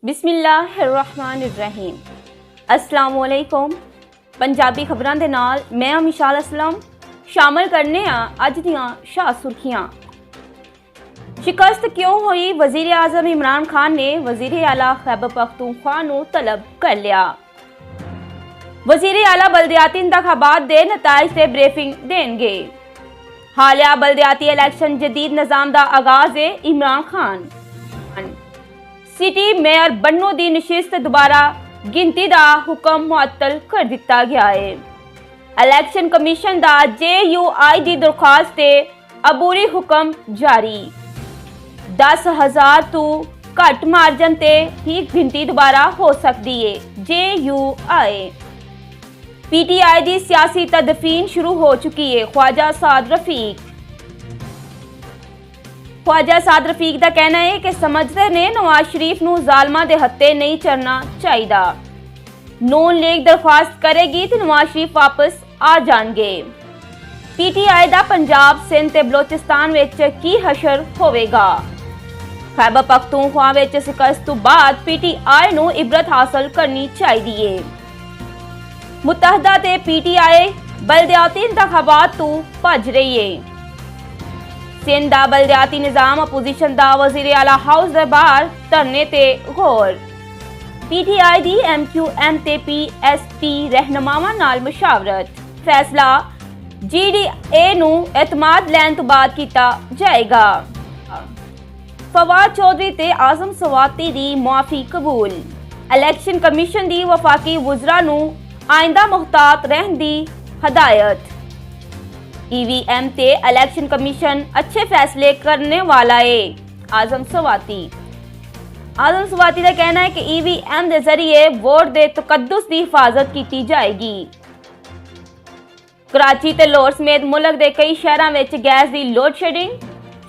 बिस्मिल्लाहिर्रहमानिर्रहीम। अस्सलामुअलैकुम। पंजाबी खबरां दे नाल मैं मिशाल असलम शामिल करने अज दियां शाह सुर्खियां। शिकस्त क्यों हुई? वजीर आजम इमरान खान ने वजीर आला खैबर पख्तूनख्वा नूं तलब कर लिया। वजीर आला बलदियाती इंतखाबात दे नताइज ते ब्रीफिंग देंगे। हालिया बलदियाती इलैक्शन जदीद निज़ाम दा आगाज है। इमरान खान सिटी मेयर बन्नो दी नशिस्त दोबारा गिनती दा हुक्म मुअत्तल कर दिता गया है। इलैक्शन कमीशन दा JUI दी दरखास्त ते अबूरी हुक्म जारी। 10,000 तो घट मार्जन ते ही गिनती दोबारा हो सकती है। JUI PTI दी सियासी तदफीन शुरू हो चुकी है। ख्वाजा साद रफीक का कहना है कि समझते ने नवाज शरीफ नूं जालमा दे हत्थे नहीं चढ़ना चाहिए। नून लीग दरख्वास्त करेगी तो नवाज शरीफ वापस आ जाएंगे। PTI दा पंजाब सिंध ते बलोचिस्तान विच की हशर होवेगा? खैबर पख्तूनख्वा विच शिकस्त तो बाद PTI नूं इबरत हासिल करनी चाहिए। मुत्तहदा ते PTI बलदियाती इंतखाबात तो भज रही है। सिंध दा बलदियाती निज़ाम अपोजिशन दा वजीर आला हाउस दे बाहर धरने ते गौर। PTI दी MQM ते PSP रहनुमावां नाल मुशावरत। फैसला GDA नूं एतमाद लैण तो बाद कीता जाएगा। फवाद चौधरी ते आजम सवाती दी मुआफी कबूल। इलैक्शन कमीशन दी वफाकी वज़रा नूं आइंदा मुहतात रहन दी हदायत। EVM ते इलैक्शन कमीशन अच्छे फैसले करने वाला है। आजम सवाती का कहना है कि EVM के जरिए वोट दे तकद्दुस की हिफाजत की जाएगी। कराची ते लाहौर समेत मुल्क के कई शहरों में गैस की लोड शेडिंग।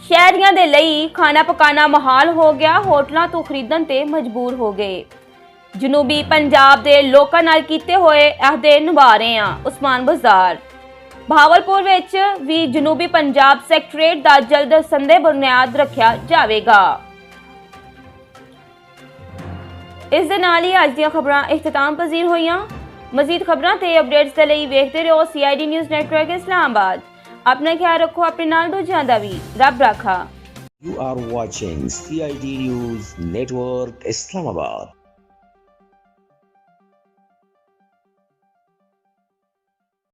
शहरियों के लिए खाना पकाना मुहाल हो गया। होटलों तो खरीदन ते मजबूर हो गए। जनूबी पंजाब के लोगों नाल कीते हुए अहदे निभा रहे हैं। उस्मान बाजार भावलपुर विच भी जनूबी पंजाब सैकटरेट का जल्द संदे बुनियाद रखा जाएगा। इस दे नाल ही अज दीयां खबरां इख्तिताम पजीर होईयां। मजीद खबरां ते अपडेट्स दे लई वेखदे रहो CID न्यूज़ नेटवर्क इस्लामाबाद। अपना ख्याल रखो, अपने नाल दूजियां दा भी रब रखा। You are watching CID News Network Islamabad.